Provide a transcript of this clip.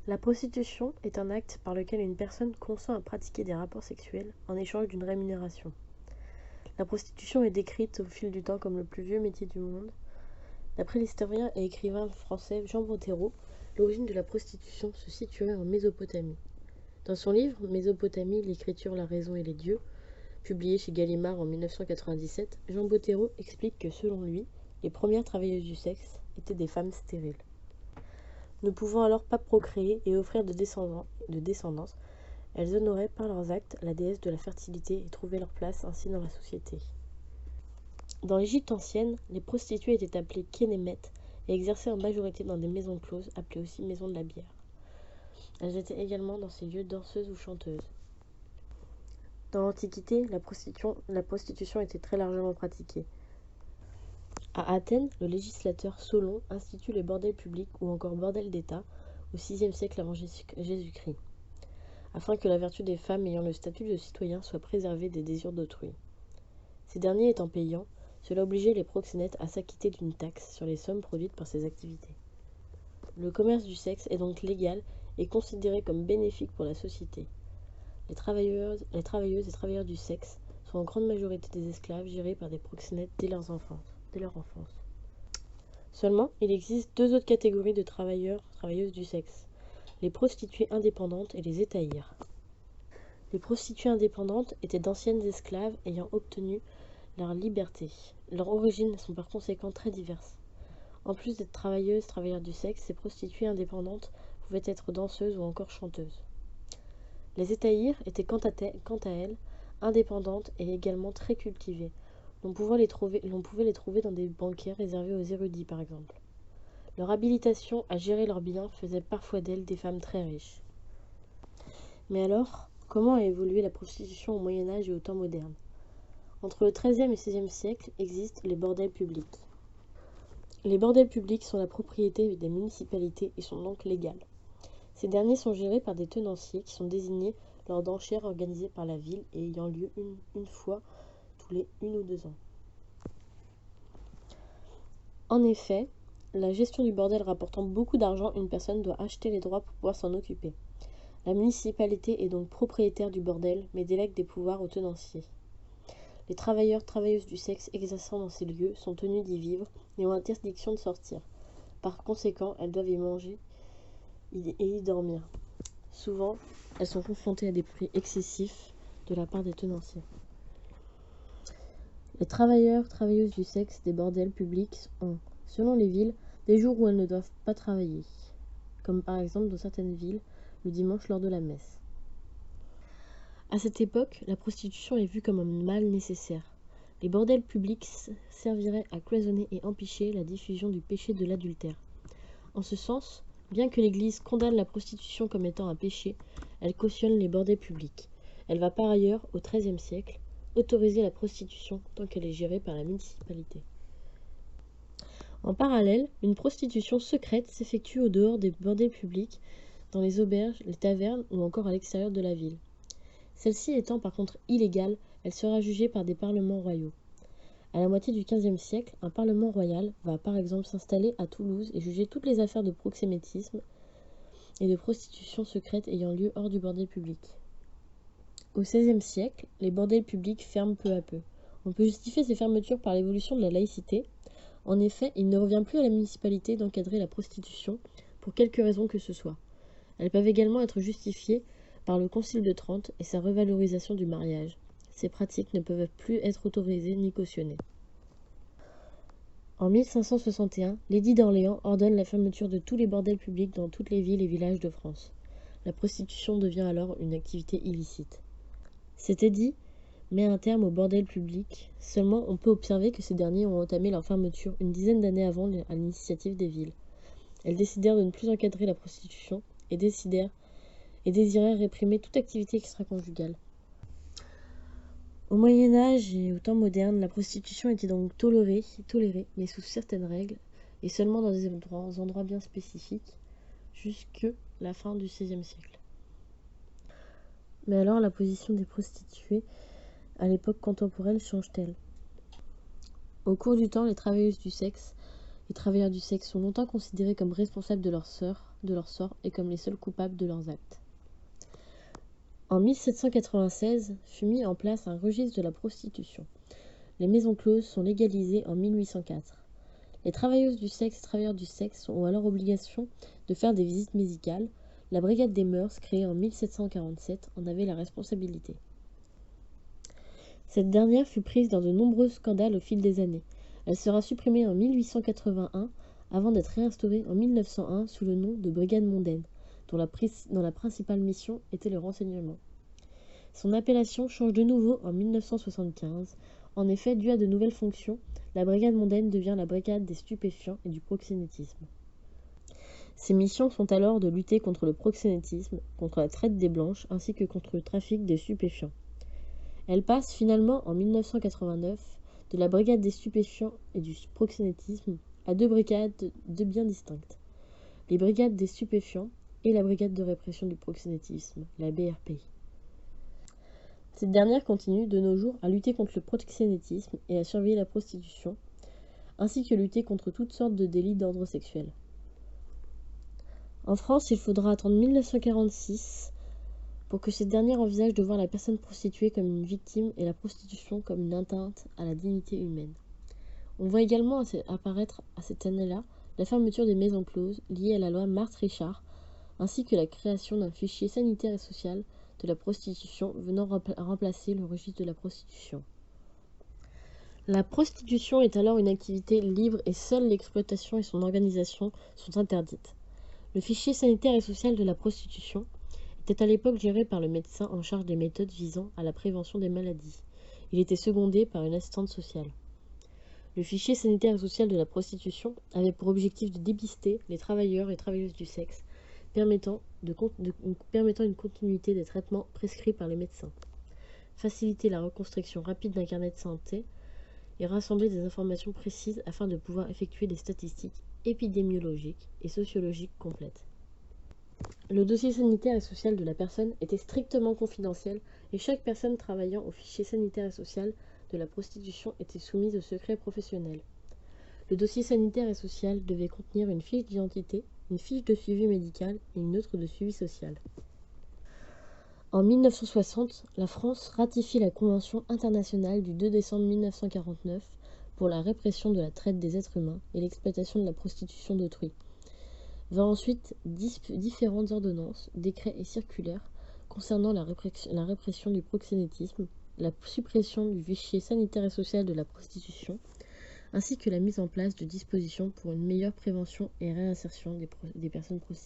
La prostitution est un acte par lequel une personne consent à pratiquer des rapports sexuels en échange d'une rémunération. La prostitution est décrite au fil du temps comme le plus vieux métier du monde. D'après l'historien et écrivain français Jean Bottero, l'origine de la prostitution se situerait en Mésopotamie. Dans son livre « Mésopotamie, l'écriture, la raison et les dieux », publié chez Gallimard en 1997, Jean Bottero explique que selon lui, les premières travailleuses du sexe étaient des femmes stériles. Ne pouvant alors pas procréer et offrir de descendance, elles honoraient par leurs actes la déesse de la fertilité et trouvaient leur place ainsi dans la société. Dans l'Égypte ancienne, les prostituées étaient appelées kénémètes et exerçaient en majorité dans des maisons closes, appelées aussi maisons de la bière. Elles étaient également dans ces lieux danseuses ou chanteuses. Dans l'Antiquité, la prostitution était très largement pratiquée. À Athènes, le législateur Solon institue les bordels publics ou encore bordels d'État au VIe siècle avant Jésus-Christ, afin que la vertu des femmes ayant le statut de citoyen soit préservée des désirs d'autrui. Ces derniers étant payants, cela obligeait les proxénètes à s'acquitter d'une taxe sur les sommes produites par ces activités. Le commerce du sexe est donc légal et considéré comme bénéfique pour la société. Les travailleuses et travailleurs du sexe sont en grande majorité des esclaves gérés par des proxénètes dès leur enfance. Seulement, il existe deux autres catégories de travailleuses du sexe, les prostituées indépendantes et les étahirs. Les prostituées indépendantes étaient d'anciennes esclaves ayant obtenu leur liberté. Leurs origines sont par conséquent très diverses. En plus d'être travailleurs du sexe, ces prostituées indépendantes pouvaient être danseuses ou encore chanteuses. Les étahirs étaient quant à elles indépendantes et également très cultivées. L'on pouvait les trouver dans des banquets réservés aux érudits par exemple. Leur habilitation à gérer leurs biens faisait parfois d'elles des femmes très riches. Mais alors, comment a évolué la prostitution au Moyen-Âge et au temps moderne ? Entre le XIIIe et XVIe siècle existent les bordels publics. Les bordels publics sont la propriété des municipalités et sont donc légaux. Ces derniers sont gérés par des tenanciers qui sont désignés lors d'enchères organisées par la ville et ayant lieu une fois tous les 1 ou 2 ans. En effet, la gestion du bordel rapportant beaucoup d'argent, une personne doit acheter les droits pour pouvoir s'en occuper. La municipalité est donc propriétaire du bordel, mais délègue des pouvoirs aux tenanciers. Les travailleuses du sexe exerçant dans ces lieux sont tenues d'y vivre et ont interdiction de sortir. Par conséquent, elles doivent y manger et y dormir. Souvent, elles sont confrontées à des prix excessifs de la part des tenanciers. Les travailleuses du sexe des bordels publics ont, selon les villes, des jours où elles ne doivent pas travailler, comme par exemple dans certaines villes, le dimanche lors de la messe. À cette époque, la prostitution est vue comme un mal nécessaire. Les bordels publics serviraient à cloisonner et empêcher la diffusion du péché de l'adultère. En ce sens, bien que l'Église condamne la prostitution comme étant un péché, elle cautionne les bordels publics. Elle va par ailleurs, au XIIIe siècle, autoriser la prostitution tant qu'elle est gérée par la municipalité. En parallèle, une prostitution secrète s'effectue au dehors des bordels publics, dans les auberges, les tavernes ou encore à l'extérieur de la ville. Celle-ci étant par contre illégale, elle sera jugée par des parlements royaux. À la moitié du XVe siècle, un parlement royal va par exemple s'installer à Toulouse et juger toutes les affaires de proxénétisme et de prostitution secrète ayant lieu hors du bordel public. Au XVIe siècle, les bordels publics ferment peu à peu. On peut justifier ces fermetures par l'évolution de la laïcité. En effet, il ne revient plus à la municipalité d'encadrer la prostitution, pour quelque raison que ce soit. Elles peuvent également être justifiées par le Concile de Trente et sa revalorisation du mariage. Ces pratiques ne peuvent plus être autorisées ni cautionnées. En 1561, l'édit d'Orléans ordonne la fermeture de tous les bordels publics dans toutes les villes et villages de France. La prostitution devient alors une activité illicite. Cet édit met un terme aux bordels publics, seulement on peut observer que ces derniers ont entamé leur fermeture une dizaine d'années avant à l'initiative des villes. Elles décidèrent de ne plus encadrer la prostitution et désirèrent réprimer toute activité extra-conjugale. Au Moyen-Âge et au temps moderne, la prostitution était donc tolérée, mais sous certaines règles, et seulement dans des endroits bien spécifiques, jusque la fin du XVIe siècle. Mais alors, la position des prostituées à l'époque contemporaine change-t-elle ? Au cours du temps, les travailleuses du sexe Les travailleurs du sexe sont longtemps considérés comme responsables de leur sort et comme les seuls coupables de leurs actes. En 1796 fut mis en place un registre de la prostitution. Les maisons closes sont légalisées en 1804. Les travailleuses du sexe et travailleurs du sexe ont alors obligation de faire des visites médicales. La brigade des mœurs, créée en 1747, en avait la responsabilité. Cette dernière fut prise dans de nombreux scandales au fil des années. Elle sera supprimée en 1881 avant d'être réinstaurée en 1901 sous le nom de brigade mondaine, dont la principale mission était le renseignement. Son appellation change de nouveau en 1975. En effet, dû à de nouvelles fonctions, la brigade mondaine devient la brigade des stupéfiants et du proxénétisme. Ses missions sont alors de lutter contre le proxénétisme, contre la traite des blanches ainsi que contre le trafic des stupéfiants. Elle passe finalement en 1989 de la brigade des stupéfiants et du proxénétisme à deux brigades bien distinctes. Les brigades des stupéfiants et la brigade de répression du proxénétisme, la BRPI. Cette dernière continue de nos jours à lutter contre le proxénétisme et à surveiller la prostitution, ainsi que lutter contre toutes sortes de délits d'ordre sexuel. En France, il faudra attendre 1946 pour que cette dernière envisage de voir la personne prostituée comme une victime et la prostitution comme une atteinte à la dignité humaine. On voit également apparaître à cette année-là la fermeture des maisons closes liée à la loi Marthe-Richard, ainsi que la création d'un fichier sanitaire et social de la prostitution venant remplacer le registre de la prostitution. La prostitution est alors une activité libre et seule l'exploitation et son organisation sont interdites. Le fichier sanitaire et social de la prostitution était à l'époque géré par le médecin en charge des méthodes visant à la prévention des maladies. Il était secondé par une assistante sociale. Le fichier sanitaire et social de la prostitution avait pour objectif de dépister les travailleurs et travailleuses du sexe, permettant une continuité des traitements prescrits par les médecins, faciliter la reconstruction rapide d'un carnet de santé et rassembler des informations précises afin de pouvoir effectuer des statistiques épidémiologiques et sociologiques complètes. Le dossier sanitaire et social de la personne était strictement confidentiel et chaque personne travaillant au fichier sanitaire et social de la prostitution était soumise au secret professionnel. Le dossier sanitaire et social devait contenir une fiche d'identité, une fiche de suivi médical et une autre de suivi social. En 1960, la France ratifie la Convention internationale du 2 décembre 1949 pour la répression de la traite des êtres humains et l'exploitation de la prostitution d'autrui. Va ensuite différentes ordonnances, décrets et circulaires concernant la répression du proxénétisme, la suppression du fichier sanitaire et social de la prostitution, ainsi que la mise en place de dispositions pour une meilleure prévention et réinsertion des personnes prostituées.